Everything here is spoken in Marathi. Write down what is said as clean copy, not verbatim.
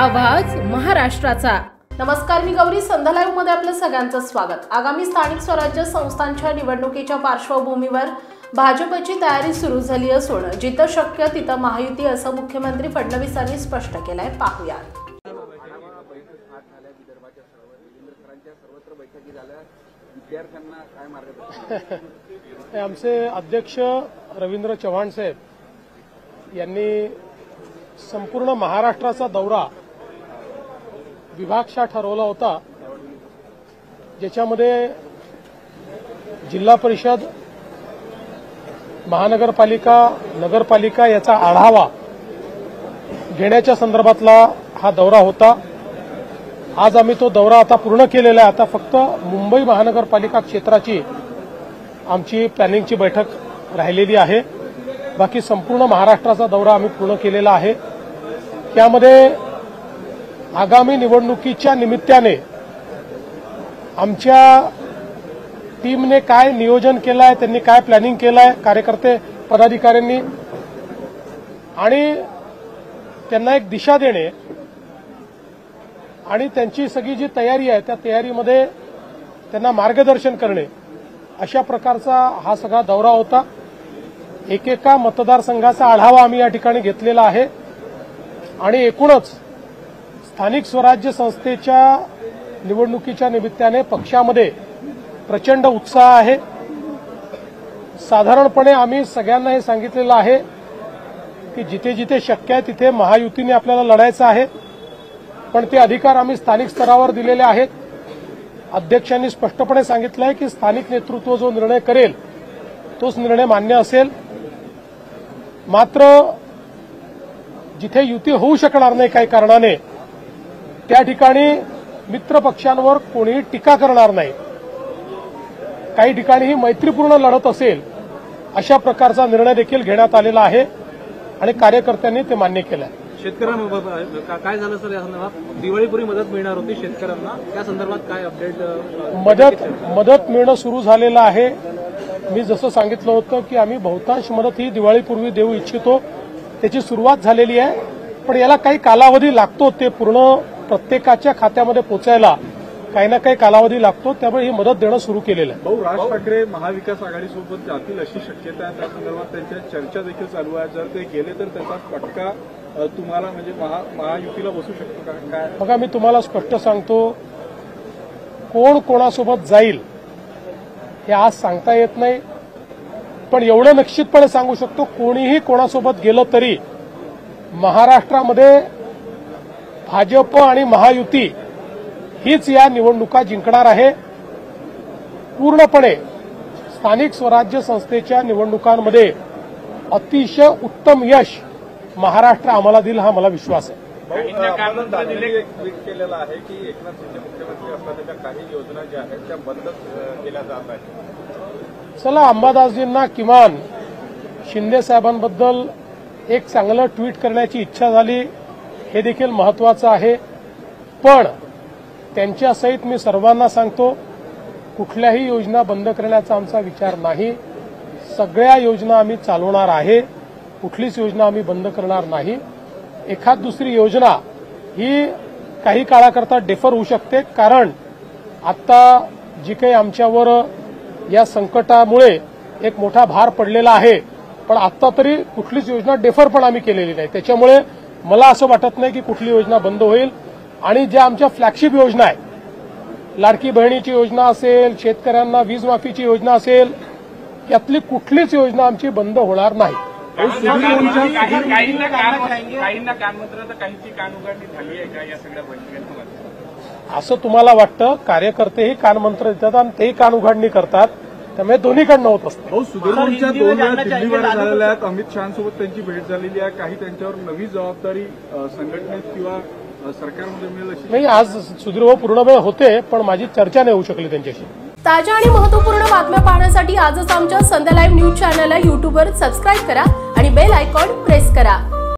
आवाज महाराष्ट्राचा। नमस्कार, मी गौरी। संध्या लाईव्ह मध्ये आपलं सगळ्यांचं स्वागत। आगामी स्थानिक स्वराज्य संस्थांच्या निवडणुकीच्या पार्श्वभूमीवर भाजपची तयारी सुरू झाली असून जिथं शक्य तिथं महायुती असं मुख्यमंत्री फडणवीस यांनी स्पष्ट केलंय। पाहूया। आमचे अध्यक्ष रवींद्र चव्हाण साहेब यांनी संपूर्ण महाराष्ट्राचा दौरा विभागशः ठरवला होता, ज्याच्यामध्ये जिल्हा परिषद, महानगरपालिका, नगरपालिका याचा आढावा घेण्याच्या संदर्भातला हा दौरा होता। आज आम्ही तो दौरा आता पूर्ण केलेला आहे। आता फक्त मुंबई महानगरपालिका क्षेत्राची आमची प्लॅनिंगची बैठक राहिलेली आहे। बाकी संपूर्ण महाराष्ट्राचा दौरा आम्ही पूर्ण केलेला आहे। त्यामध्ये आगामी निवडणुकीच्या निमित्ताने आमच्या टीमने काय नियोजन केलं आहे, त्यांनी काय प्लॅनिंग केलं आहे, कार्यकर्ते पदाधिकाऱ्यांनी, आणि त्यांना एक दिशा देणे आणि त्यांची सगळी जी तयारी आहे त्या तयारीमध्ये त्यांना मार्गदर्शन करणे, अशा प्रकारचा हा सगळा दौरा होता। एकेका मतदारसंघाचा आढावा आम्ही या ठिकाणी घेतलेला आहे आणि एकूणच स्थानिक स्वराज्य संस्थेच्या निवडणुकीच्या निमित्ताने पक्षामध्ये प्रचंड उत्साह आहे। साधारणपणे आम्ही सगळ्यांना हे सांगितलेलं आहे की जिथे जिथे शक्य आहे तिथे महायुतीने आपल्याला लढायचं आहे, पण ते अधिकार आम्ही स्थानिक स्तरावर दिलेले आहेत। अध्यक्षांनी स्पष्टपणे सांगितलं आहे की स्थानिक नेतृत्व जो निर्णय करेल तोच निर्णय मान्य असेल। मात्र जिथे युती होऊ शकणार नाही काही कारणाने, त्या ठिकाणी मित्र पक्षांवर कोणीही टीका करणार नाही। काही ठिकाणी ही मैत्रीपूर्ण लढत असेल अशा प्रकारचा निर्णय देखील घेण्यात आलेला आहे आणि कार्यकर्त्यांनी ते मान्य केलं आहे। शेतकऱ्यांना काय झालं सर, या संदर्भात दिवाळीपूर्वी मदत मिळणार होती शेतकऱ्यांना, त्या संदर्भात काय अपडेट? मदत मिळणं सुरू झालेलं आहे। मी जसं सांगितलं होतं की आम्ही बहुतांश मदत ही दिवाळीपूर्वी देऊ इच्छितो, त्याची सुरुवात झालेली आहे, पण याला काही कालावधी लागतो। ते पूर्ण प्रत्येकाच्या खात्यामध्ये पोचायला काही ना काही कालावधी लागतो, त्यामुळे ही मदत देणं सुरू केलेलं आहे। राज ठाकरे महाविकास आघाडीसोबत जातील अशी शक्यता आहे, त्या संदर्भात त्यांच्या चर्चा देखील चालू आहे। जर ते गेले तर त्याचा फटका तुम्हाला म्हणजे महायुतीला बसू शकतो का? काय बघा, मी तुम्हाला स्पष्ट सांगतो, कोण कोणासोबत जाईल हे आज सांगता येत नाही, पण एवढं निश्चितपणे सांगू शकतो, कोणीही कोणासोबत गेलं तरी महाराष्ट्रामध्ये भाजप आणि महायुती हीच या निवडणुका जिंकणार आहे। पूर्णपणे स्थानिक स्वराज्य संस्थेच्या निवडणुकांमध्ये अतिशय उत्तम यश महाराष्ट्र आम्हाला देईल, हा मला विश्वास आहे। एक ट्विट केलेलं आहे की एकनाथ शिंदे मुख्यमंत्री असताना काही योजना ज्या आहेत त्या बंद केल्या जात आहेत। चला, अंबादासजींना किमान शिंदे साहेबांबद्दल एक चांगलं ट्विट करण्याची इच्छा झाली, हे देखील महत्वाचं आहे। पण त्यांच्या सहित मी सर्वांना सांगतो, कुठल्याही योजना बंद करण्याचा आमचा विचार नाही। सगळ्या योजना आम्ही चालवणार आहे, कुठलीच योजना आम्ही बंद करणार नाही। एखाद दुसरी योजना ही काही काळाकरता डेफर होऊ शकते, कारण आता जी काही आमच्यावर या संकटामुळे एक मोठा भार पडलेला आहे, पण आता तरी कुठलीच योजना डेफर पण आम्ही केलेली नाही। त्याच्यामुळे मला असं वाटत नाही की कुठली योजना बंद होईल। आणि ज्या आमच्या फ्लॅगशिप योजना आहेत, लाडकी बहिणीची योजना असेल, शेतकऱ्यांना वीज माफीची योजना असेल, यातली कुठलीच योजना आमची बंद होणार नाही। असं तुम्हाला वाटतं? कार्यकर्तेही कानमंत्र देतात आणि तेही कान उघडणी करतात, त्यामुळे दोन्हीकडनं होत असतं। सुधीरभाऊंच्या 2 वेळा दिल्लीवर झालेल्या आहेत, अमित शहांसोबत त्यांची भेट झालेली आहे, काही त्यांच्यावर नवी जबाबदारी संघटनेत किंवा सरकारमध्ये मिळेल अशी नाही। आज सुधीरभाऊ पूर्ण वेळ होते, पण माझी चर्चा नाही होऊ शकली त्यांच्याशी। ताज्या आणि महत्त्वपूर्ण बातम्या पाहण्यासाठी आजच आमच्या संध्या लाईव्ह न्यूज चॅनलला YouTubeवर सबस्क्राईब करा आणि बेल आयकॉन प्रेस करा।